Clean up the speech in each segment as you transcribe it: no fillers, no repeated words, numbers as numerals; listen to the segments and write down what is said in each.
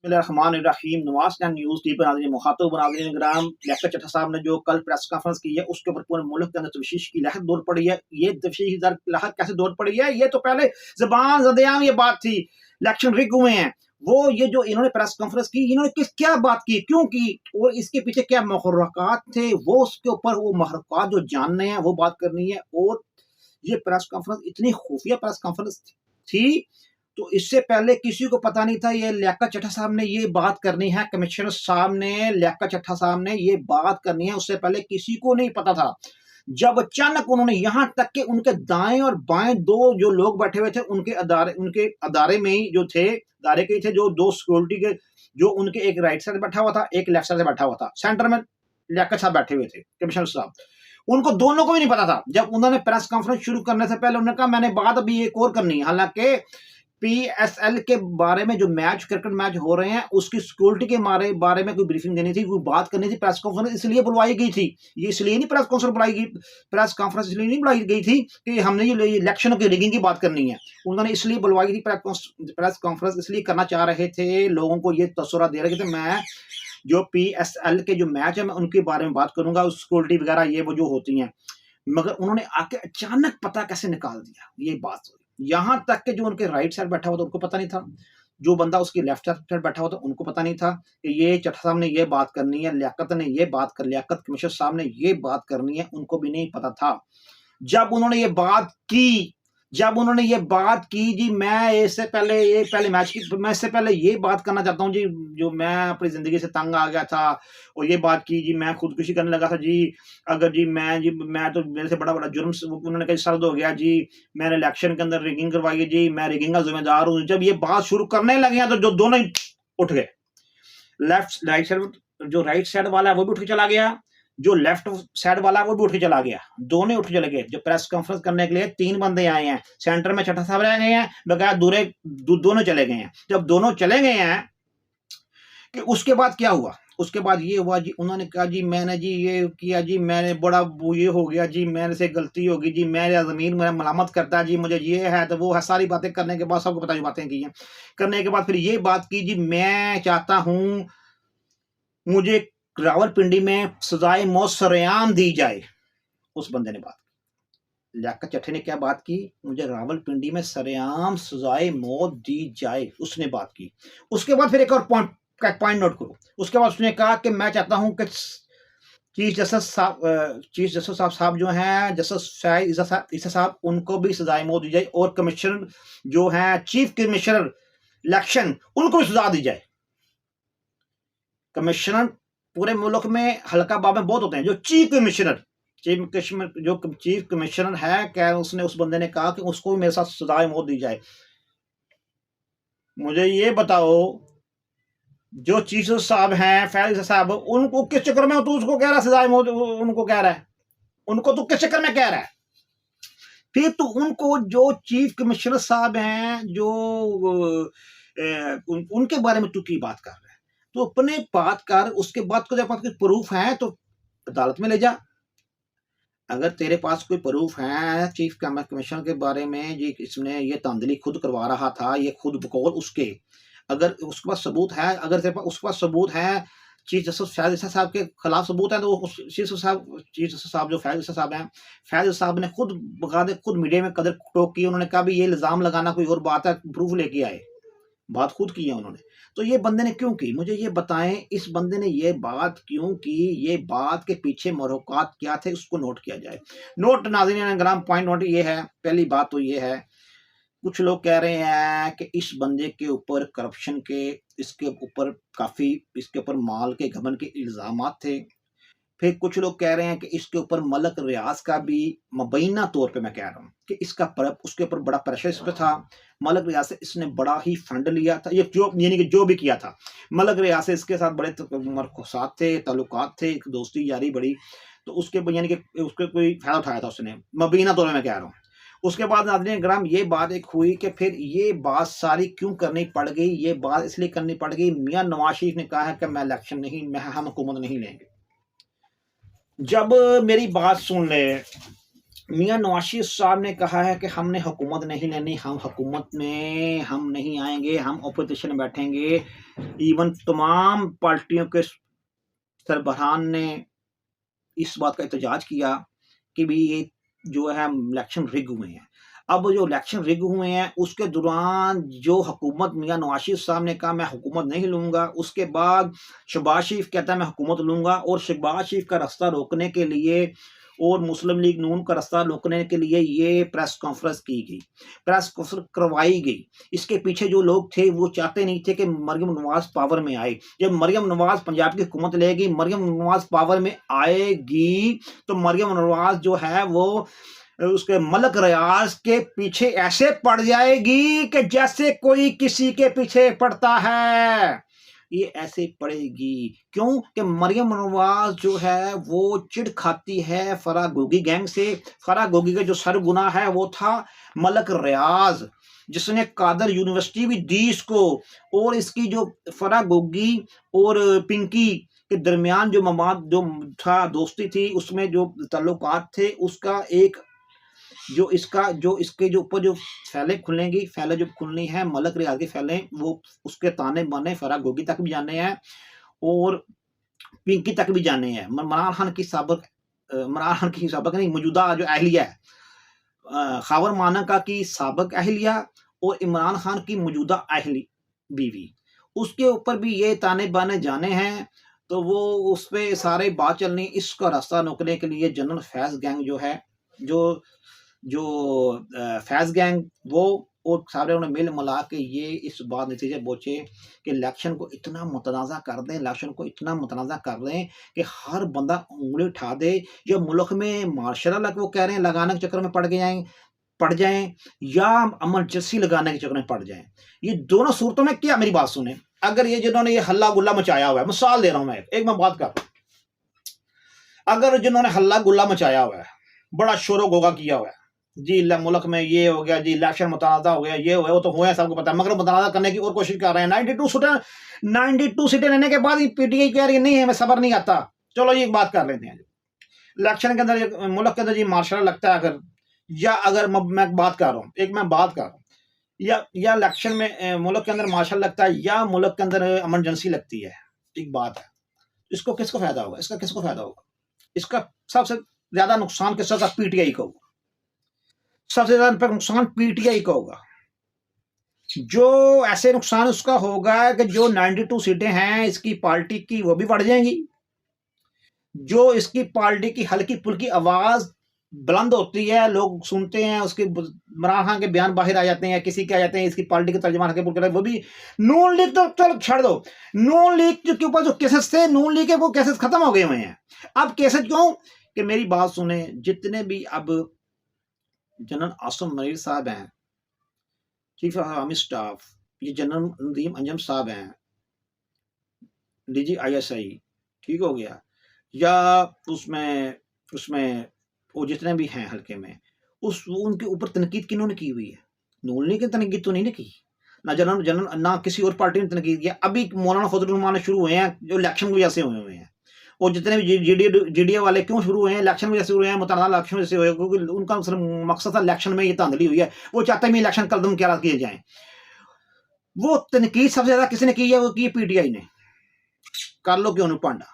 बिस्मिल्लाहिर्रहमानिर्रहीम। Nawaz time news TV पर नाज़रीन मुखातब नाज़रीन ग्राम लियाकत चट्टा साहब ने जो कल प्रेस कॉन्फ्रेंस की है उसके ऊपर पूरे मुल्क के अंदर तशवीश की लहर दौड़ पड़ी है। ये तशवीश लहर कैसे दौड़ पड़ी है? ये तो पहले ज़बान ज़देआम ये बात थी, इलेक्शन रिग हुए हैं। वो ये जो इन्होंने प्रेस कॉन्फ्रेंस की, इन्होंने क्या बात की, क्यों की और इसके पीछे क्या महर्रकात थे, वो उसके ऊपर वो महर्रकात जो जानने हैं वो बात करनी है। और ये प्रेस कॉन्फ्रेंस इतनी खुफिया प्रेस कॉन्फ्रेंस थी, तो इससे पहले किसी को पता नहीं था। ये लियाकत चट्टा साहब ने ये बात करनी है, कमिश्नर साहब ने, लियाकत चट्टा साहब ने ये बात करनी है, उससे पहले किसी को नहीं पता था। जब अचानक उन्होंने, यहां तक कि उनके दाएं और बाएं दो जो लोग बैठे हुए थे उनके अदारे में ही जो थे, अदारे के थे जो दो सिक्योरिटी के, जो उनके एक राइट साइड बैठा हुआ था, एक लेफ्ट साइड से बैठा हुआ था, सेंटर में लियाकत साहब बैठे हुए थे, कमिश्नर साहब। उनको दोनों को भी नहीं पता था। जब उन्होंने प्रेस कॉन्फ्रेंस शुरू करने से पहले उन्होंने कहा मैंने बात अभी एक और करनी है, हालांकि पीएसएल के बारे में जो मैच, क्रिकेट मैच हो रहे हैं, उसकी सिक्योरिटी के बारे में कोई ब्रीफिंग देनी थी, कोई बात करनी थी। प्रेस कॉन्फ्रेंस इसलिए बुलवाई गई थी, ये इसलिए नहीं प्रेस कॉन्फ्रेंस बुलाई गई, प्रेस कॉन्फ्रेंस इसलिए नहीं बुलाई गई थी कि हमने ये इलेक्शन की रिगिंग की बात करनी है। उन्होंने इसलिए बुलवाई थी प्रेस कॉन्फ्रेंस, इसलिए करना चाह रहे थे, लोगों को ये तसव्वुर दे रहे थे मैं जो पीएसएल के जो मैच है मैं उनके बारे में बात करूंगा, सिक्योरिटी वगैरह ये वो जो होती हैं। मगर उन्होंने आके अचानक पता कैसे निकाल दिया, ये बात। यहां तक कि जो उनके राइट साइड बैठा हुआ था उनको पता नहीं था, जो बंदा उसकी लेफ्ट साइड बैठा हुआ था उनको पता नहीं था कि ये चट्टा साहब ने ये बात करनी है, लियाकत कमिश्नर साहब ने ये बात करनी है, उनको भी नहीं पता था। जब उन्होंने ये बात की, जी मैं इससे पहले मैं इससे पहले ये बात करना चाहता हूँ जी, जो मैं अपनी जिंदगी से तंग आ गया था और ये बात की जी, मैं खुदकुशी करने लगा था जी, अगर जी मैं तो मेरे से बड़ा जुर्म, उन्होंने कहा सर्द हो गया जी, मैंने इलेक्शन के अंदर रिगिंग करवाई है जी, मैं रिगिंग का जिम्मेदार हूँ। जब ये बात शुरू करने लगे तो जो दोनों ही उठ गए, जो राइट साइड वाला है वो भी उठ के चला गया, जो लेफ्ट साइड वाला वो भी उठ के चला गया, दोनों उठ के चले गए। जो प्रेस कॉन्फ्रेंस करने के लिए 3 बंदे आए हैं, सेंटर में चट्टा साहब रह गए हैं, बगैर दोनों चले गए हैं। जब दोनों चले गए हैं कि उसके बाद क्या हुआ, उसके बाद ये हुआ जी, उन्होंने कहा जी मैंने जी ये किया जी, मैंने बड़ा ये हो गया जी, मेरे से गलती होगी जी, मेरा ज़मीर मेरा मलामत करता है जी, मुझे ये है तो वो है, सारी बातें करने के बाद, सबको पता जो बातें की हैं, करने के बाद फिर ये बात की जी, मैं चाहता हूं मुझे रावलपिंडी में सजाए मौत सरेआम दी जाए। उस बंदे ने बात की, लियाकत चट्टे ने क्या बात की, मुझे रावलपिंडी में सरेआम सजाए मौत दी जाए, उसने बात की। उसके बाद फिर एक और पॉइंट नोट करो, उसके बाद उसने कहा कि मैं चाहता हूं कि चीफ जस्टिस साहब जो हैं, जस्टिस शाहिद ईसा साहब, उनको भी सजाए मौत दी जाए, और कमिश्नर जो हैं, चीफ कमिश्नर इलेक्शन, उनको भी सजा दी जाए। कमिश्नर पूरे मुल्क में हल्का बाबे बहुत होते हैं, जो चीफ कमिश्नर है, क्या उसने, उस बंदे ने कहा कि उसको भी मेरे साथ सजाए मौत दी जाए। मुझे ये बताओ, जो चीफ साहब हैं फैज साहब, उनको किस चक्कर में तो उसको कह रहा है सजाए मौत, उनको कह रहा है, उनको तो किस चक्कर में कह रहा है? फिर तो उनको जो चीफ कमिश्नर साहब हैं, जो उनके बारे में तू की बात कर रहा है, तो अपने बात कर, उसके बाद को जब कुछ प्रूफ है तो अदालत में ले जा। अगर तेरे पास कोई प्रूफ है चीफ कमिश्नर के बारे में जी, इसने ये धांधली खुद करवा रहा था, ये खुद बकौल उसके, अगर उसके पास सबूत है, अगर तेरे पास उसके पास सबूत है, चीफ जस्टिस फैज ईसा साहब के खिलाफ सबूत है, तो चीफ जस्टिस साहब जो फैज ईसा साहब हैं, फैज साहब ने खुद बकायदे खुद मीडिया में कदर टोक की, उन्होंने कहा भी ये इल्जाम लगाना कोई और बात है, प्रूफ लेके आए, बात खुद की है उन्होंने। तो ये बंदे ने क्यों की, मुझे ये बताएं, इस बंदे ने ये बात क्यों की, ये बात के पीछे मरोकात क्या थे, उसको नोट किया जाए। नोट नाज़रीन ग्राम, पॉइंट नोट ये है, पहली बात तो ये है, कुछ लोग कह रहे हैं कि इस बंदे के ऊपर करप्शन के, इसके ऊपर काफ़ी, इसके ऊपर माल के घमंड के इल्ज़ामात थे। फिर कुछ लोग कह रहे हैं कि इसके ऊपर मलक रियाज का भी, मुबैना तौर पे मैं कह रहा हूँ कि इसका उसके ऊपर बड़ा प्रेशर इस पर था। मलक रियाज से इसने बड़ा ही फंड लिया था, ये जो यानी कि जो भी किया था, मलक रियाज से इसके साथ बड़े मरखसात थे, ताल्लुकात थे, एक दोस्ती यारी बड़ी, तो उसके यानी कि उसके कोई फायदा उठाया था उसने, मुबैना तौर पे मैं कह रहा हूँ। उसके बाद नाज़रीन ग्राम ये बात एक हुई कि फिर ये बात सारी क्यों करनी पड़ गई, ये बात इसलिए करनी पड़ गई, मियां नवाज शरीफ ने कहा है कि मैं इलेक्शन नहीं, हम हुकूमत नहीं लेंगे। जब मेरी बात सुन ले, मियाँ नवाज शरीफ साहब ने कहा है कि हमने हुकूमत नहीं लेनी, हम हुकूमत में हम नहीं आएंगे, हम अपोजिशन में बैठेंगे। इवन तमाम पार्टियों के सरबराहान ने इस बात का एहतजाज किया कि भी ये जो है इलेक्शन रिग हुए हैं। अब जो इलेक्शन रिग हुए हैं उसके दौरान जो हुकूमत मियाँ नवाज शरीफ साहब ने कहा मैं हुकूमत नहीं लूँगा, उसके बाद शहबाज शरीफ कहता है मैं हुकूमत लूँगा, और शहबाज शरीफ का रास्ता रोकने के लिए और मुस्लिम लीग नून का रास्ता रोकने के लिए ये प्रेस कॉन्फ्रेंस की गई, प्रेस कॉन्फ्रेंस करवाई गई। इसके पीछे जो लोग थे वो चाहते नहीं थे कि मरियम नवाज पावर में आए। जब मरियम नवाज पंजाब की हुकूमत लेगी, मरियम नवाज पावर में आएगी, तो मरियम नवाज जो है वो उसके मलक रियाज के पीछे ऐसे पड़ जाएगी कि जैसे कोई किसी के पीछे पड़ता है, ये ऐसे पड़ेगी। क्यों कि मरियम नवाज जो है वो चिढ़ खाती है फराह गोगी गैंग से। फराह गोगी का जो सरगुना है वो था मलक रियाज, जिसने कादर यूनिवर्सिटी भी दी इसको, और इसकी जो फराह गोगी और पिंकी के दरमियान जो ममाद जो था दोस्ती थी, उसमें जो ताल्लुकात थे, उसका एक जो इसके जो ऊपर जो फैले खुलेंगी, फैले जो खुलनी है मलक रियाज की फैले, वो उसके ताने बाने फराह गोगी तक भी जाने हैं और पिंकी तक भी जाने हैं। इमरान खान की साबक नहीं, मौजूदा जो अहलिया है, खावर मानका की साबक अहलिया और इमरान खान की मौजूदा अहली बीवी, उसके ऊपर भी ये ताने बाने जाने हैं। तो वो उस पर सारे बात चलनी, इसका रास्ता रोकने के लिए जनरल फैज गैंग जो है, जो फैज गैंग वो और सारे उन्हें मिल मिला के ये इस बात नतीजे पहुंचे कि इलेक्शन को इतना मुतनाज़ा कर दें, इलेक्शन को इतना मुतनाज़ा कर दें कि हर बंदा उंगली उठा दे। या मुल्क में मार्शल लॉ वो कह रहे हैं लगाने के चक्कर में पड़ जाएं या इमरजेंसी लगाने के चक्कर में पड़ जाएं। ये दोनों सूरतों में क्या, मेरी बात सुने, अगर ये जिन्होंने ये हल्ला गुल्ला मचाया हुआ है, मिसाल दे रहा हूं मैं, एक मैं बात कर, अगर जिन्होंने हल्ला गुल्ला मचाया हुआ है, बड़ा शोर गोगा किया हुआ है जी, मुल्क में ये हो गया जी, इलेक्शन मुतनाज़ा हो गया, ये हो गया, वो तो हुआ है, सबको पता है, मगर मुतनाज़ा करने की और कोशिश कर रहे हैं। 92 सीटें लेने के बाद पीटीआई कह रही नहीं है, मैं सबर नहीं आता। चलो ये बात कर लेते हैं, इलेक्शन के अंदर मुल्क के अंदर जी मार्शल लगता है, अगर या अगर मैं बात कर रहा हूँ या इलेक्शन में मुल्क के अंदर मार्शल लगता है या मुल्क के अंदर इमरजेंसी लगती है, एक बात है, इसको किसको फायदा होगा, इसका किसको फायदा होगा? इसका सबसे ज्यादा नुकसान किसका होगा? पीटीआई को होगा, सबसे ज्यादा नुकसान पीटीआई का होगा। जो ऐसे नुकसान उसका होगा कि जो 92 सीटें हैं इसकी पार्टी की वो भी बढ़ जाएंगी, जो इसकी पार्टी की हल्की फुल्की आवाज बुलंद होती है, लोग सुनते हैं, उसके इमरान खान के बयान बाहर आ जाते हैं, किसी के आ जाते हैं, इसकी पार्टी के तर्जुमान के वो भी नून लीग तो चलो छोड़ दो, नून लीग के ऊपर जो केसेस थे, नून लीग के वो केसेस खत्म हो गए हुए हैं। अब केसेस क्यों कि मेरी बात सुने, जितने भी अब जनरल आसिम मनीर साहब हैं, चीफ ऑफ आर्मी स्टाफ, ये जनरल नदीम अंजम साहब हैं, डीजी आईएसआई, ठीक हो गया, या उसमें उसमें वो जितने भी हैं हल्के में, उनके ऊपर तनकीद किन्होंने की हुई है? नून लीग की तनकीद तो नहीं की ना, जनरल ना किसी और पार्टी ने तनकीद किया। अभी मौलाना फजलुर रहमान शुरू हुए हैं जो इलेक्शन की वजह से हुए हैं, और जितने भी जीडीए वाले क्यों शुरू हुए हैं? इलेक्शन में जैसे हुए हैं, मुतनाज़ा इलेक्शन में जैसे हुए, क्योंकि उनका मकसद था इलेक्शन में ये धांधली हुई है, वो चाहते हैं इलेक्शन कदम क्या किए जाए। वो तनकीद सबसे ज्यादा किसने की है? वो की पीटीआई ने, कर लो क्यों पांडा,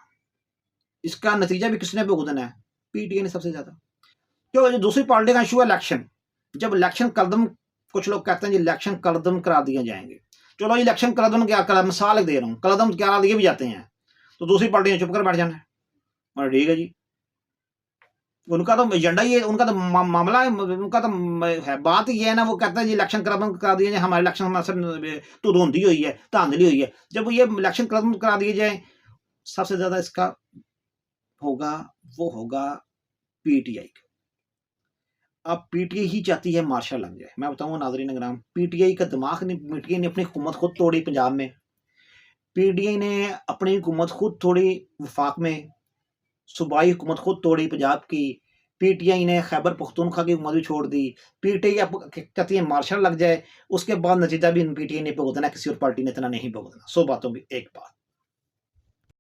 इसका नतीजा भी किसने भुगतना है? पीटीआई ने सबसे ज्यादा। क्यों? जो दूसरी पार्टी का इशू है इलेक्शन, जब इलेक्शन कदम, कुछ लोग कहते हैं जी इलेक्शन कदम करा दिए जाएंगे, चलो इलेक्शन कदम क्या करा, मिसाल दे रहा हूँ, कदम करा दिए भी जाते हैं, तो दूसरी पार्टी ने चुप कर बैठ जाना है, और ठीक है जी, उनका तो एजेंडा ही है, उनका तो मामला है, उनका तो है, बात ये है ना, वो कहते हैं जी इलेक्शन करा दिए जाए, हमारे इलेक्शन हमारे तो धुंधी हुई है, धांधली हुई है। जब ये इलेक्शन कदम करा दिए जाए, सबसे ज्यादा इसका होगा वो होगा पीटीआई का। अब पीटीआई ही चाहती है मार्शल लग जाए। मैं बताऊं नाज़रीन ग्राम, पीटीआई का दिमाग नहीं, पीटीआई ने अपनी हुकूमत खुद तोड़ी पंजाब में, पीटीआई ने अपनी हुकूमत खुद तोड़ी वफाक में, सूबाई हुकूमत खुद तोड़ी पंजाब की, पीटीआई ने खैबर पख्तूनख्वा की हुकूमत भी छोड़ दी, पीटीआई अब कहती है मार्शल लग जाए, उसके बाद नतीजा भी पीटीआई ने भुगतना, किसी और पार्टी ने इतना नहीं भुगतना। 100 बातों की एक बात,